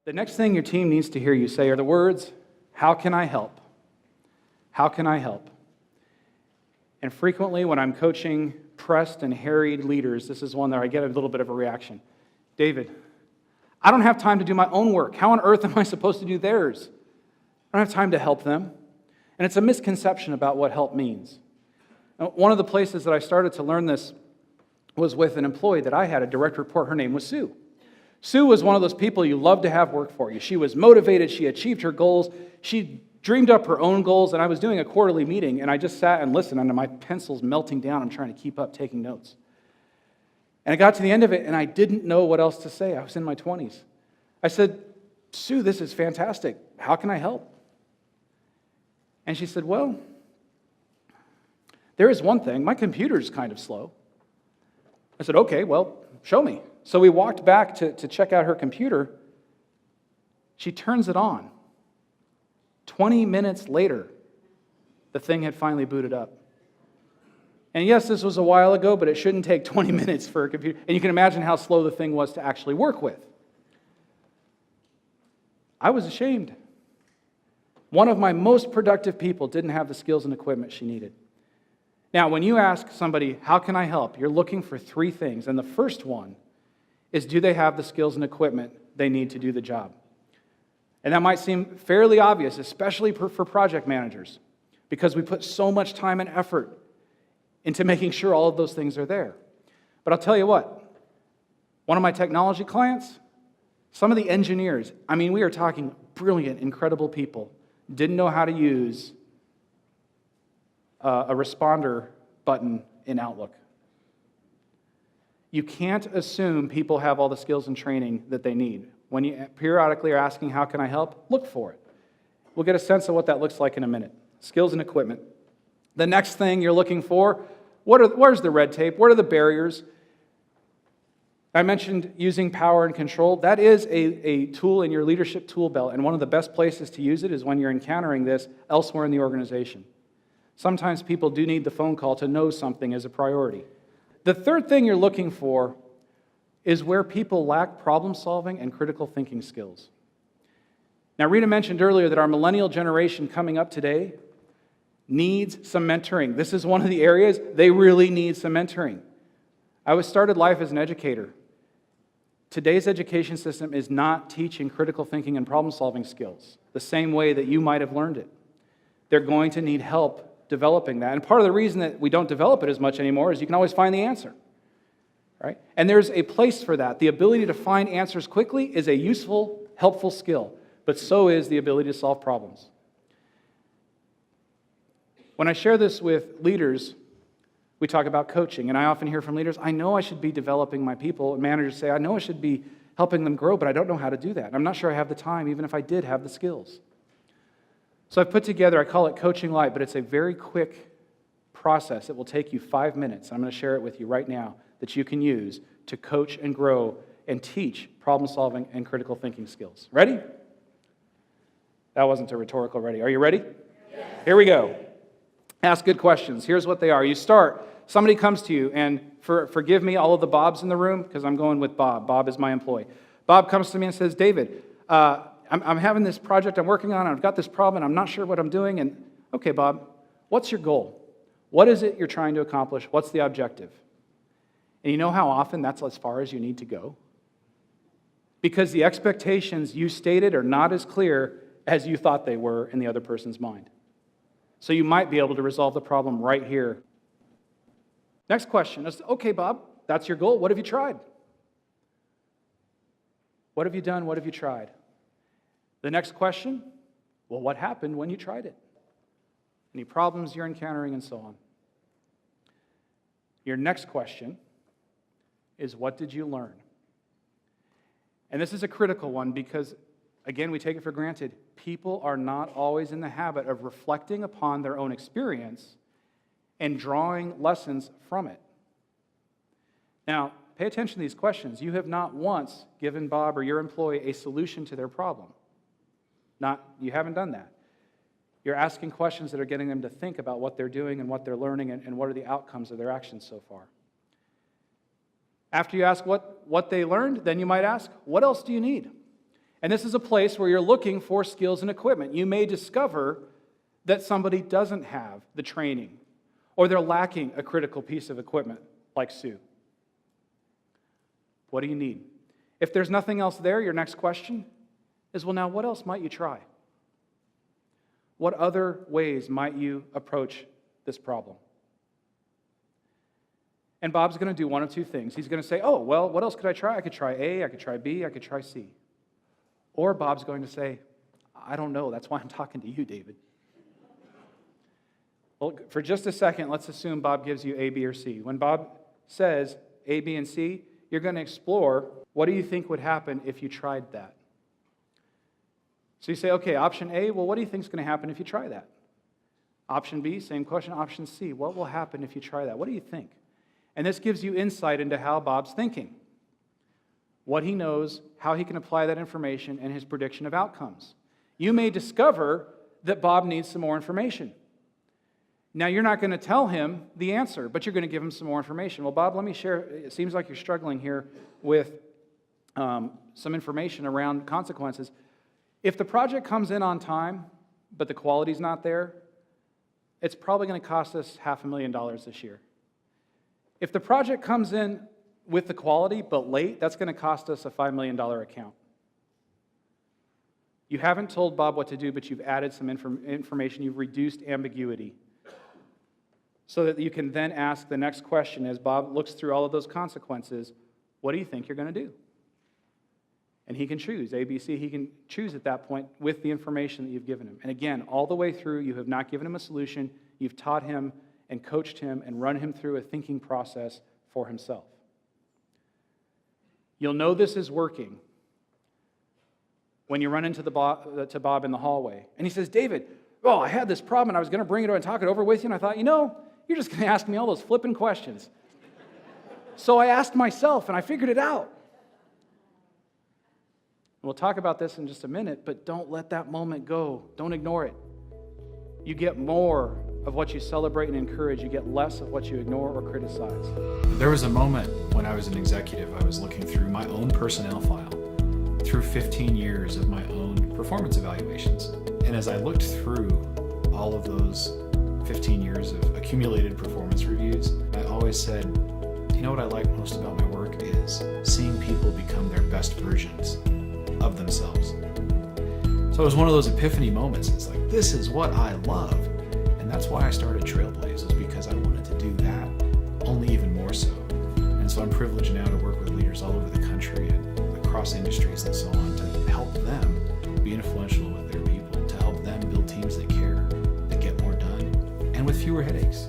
The next thing your team needs to hear you say are the words, "How can I help? How can I help?" And frequently when I'm coaching pressed and harried leaders, this is one that I get a little bit of a reaction. "David, I don't have time to do my own work. How on earth am I supposed to do theirs? I don't have time to help them." And it's a misconception about what help means. Now, one of the places that I started to learn this was with an employee that I had, a direct report. Her name was Sue. Sue was one of those people you love to have work for you. She was motivated. She achieved her goals. She dreamed up her own goals, and I was doing a quarterly meeting, and I just sat and listened, and my pencil's melting down. I'm trying to keep up taking notes. And I got to the end of it, and I didn't know what else to say. I was in my 20s. I said, "Sue, this is fantastic. How can I help?" And she said, "Well, there is one thing. My computer's kind of slow." I said, "Okay, well, show me." So we walked back to check out her computer. She turns it on. 20 minutes later, the thing had finally booted up. And yes, this was a while ago, but it shouldn't take 20 minutes for a computer. And you can imagine how slow the thing was to actually work with. I was ashamed. One of my most productive people didn't have the skills and equipment she needed. Now, when you ask somebody, "How can I help?" you're looking for three things. And the first one is, do they have the skills and equipment they need to do the job? And that might seem fairly obvious, especially for project managers, because we put so much time and effort into making sure all of those things are there. But I'll tell you what, one of my technology clients, some of the engineers, we are talking brilliant, incredible people, didn't know how to use a responder button in Outlook. You can't assume people have all the skills and training that they need. When you periodically are asking, "How can I help?" look for it. We'll get a sense of what that looks like in a minute. Skills and equipment. The next thing you're looking for, where's the red tape? What are the barriers? I mentioned using power and control. That is a tool in your leadership tool belt, and one of the best places to use it is when you're encountering this elsewhere in the organization. Sometimes people do need the phone call to know something is a priority. The third thing you're looking for is where people lack problem solving and critical thinking skills. Now, Rita mentioned earlier that our millennial generation coming up today needs some mentoring. This is one of the areas they really need some mentoring. I started life as an educator. Today's education system is not teaching critical thinking and problem solving skills the same way that you might have learned it. They're going to need help developing that. And part of the reason that we don't develop it as much anymore is you can always find the answer. Right? And there's a place for that. The ability to find answers quickly is a useful, helpful skill, but so is the ability to solve problems. When I share this with leaders, we talk about coaching, and I often hear from leaders, "I know I should be developing my people," and managers say, "I know I should be helping them grow, but I don't know how to do that. And I'm not sure I have the time, even if I did have the skills." So I've put together, I call it Coaching Light, but it's a very quick process. It will take you 5 minutes. I'm going to share it with you right now that you can use to coach and grow and teach problem solving and critical thinking skills. Ready? That wasn't a rhetorical ready. Are you ready? Yes. Here we go. Ask good questions. Here's what they are. You start, somebody comes to you, and forgive me, all of the Bobs in the room, because I'm going with Bob. Bob is my employee. Bob comes to me and says, "David, I'm having this project I'm working on, and I've got this problem, and I'm not sure what I'm doing." And, "Okay, Bob, what's your goal? What is it you're trying to accomplish? What's the objective?" And you know how often that's as far as you need to go? Because the expectations you stated are not as clear as you thought they were in the other person's mind. So you might be able to resolve the problem right here. Next question is, "Okay, Bob, that's your goal. What have you tried? What have you done? What have you tried?" The next question, "Well, what happened when you tried it? Any problems you're encountering," and so on. Your next question is, "What did you learn?" And this is a critical one because, again, we take it for granted. People are not always in the habit of reflecting upon their own experience and drawing lessons from it. Now, pay attention to these questions. You have not once given Bob or your employee a solution to their problem. You haven't done that. You're asking questions that are getting them to think about what they're doing and what they're learning and what are the outcomes of their actions so far. After you ask what they learned, then you might ask, "What else do you need?" And this is a place where you're looking for skills and equipment. You may discover that somebody doesn't have the training, or they're lacking a critical piece of equipment, like Sue. What do you need? If there's nothing else there, your next question is, well, now what else might you try? What other ways might you approach this problem? And Bob's going to do one of two things. He's going to say, oh, well, what else could I try? I could try A, I could try B, I could try C. Or Bob's going to say, I don't know. That's why I'm talking to you, David. Well, for just a second, let's assume Bob gives you A, B, or C. When Bob says A, B, and C, you're going to explore, what do you think would happen if you tried that? So you say, okay, option A, well, what do you think is going to happen if you try that? Option B, same question. Option C, what will happen if you try that? What do you think? And this gives you insight into how Bob's thinking, what he knows, how he can apply that information, and his prediction of outcomes. You may discover that Bob needs some more information. Now, you're not going to tell him the answer, but you're going to give him some more information. Well, Bob, let me share. It seems like you're struggling here with some information around consequences. If the project comes in on time, but the quality's not there, it's probably going to cost us $500,000 this year. If the project comes in with the quality, but late, that's going to cost us a $5 million account. You haven't told Bob what to do, but you've added some information. You've reduced ambiguity so that you can then ask the next question as Bob looks through all of those consequences, what do you think you're going to do? And he can choose, A, B, C. He can choose at that point with the information that you've given him. And again, all the way through, you have not given him a solution. You've taught him and coached him and run him through a thinking process for himself. You'll know this is working when you run into Bob in the hallway. And he says, David, oh, I had this problem, and I was going to bring it over and talk it over with you, and I thought, you're just going to ask me all those flipping questions. So I asked myself, and I figured it out. We'll talk about this in just a minute, but don't let that moment go. Don't ignore it. You get more of what you celebrate and encourage. You get less of what you ignore or criticize. There was a moment when I was an executive, I was looking through my own personnel file, through 15 years of my own performance evaluations. And as I looked through all of those 15 years of accumulated performance reviews, I always said, you know what I like most about my work is seeing people become their best versions of themselves. So it was one of those epiphany moments. It's like, this is what I love. And that's why I started Trailblaze, was because I wanted to do that, only even more so. And so I'm privileged now to work with leaders all over the country and across industries and so on to help them be influential with their people, to help them build teams that care, that get more done, and with fewer headaches.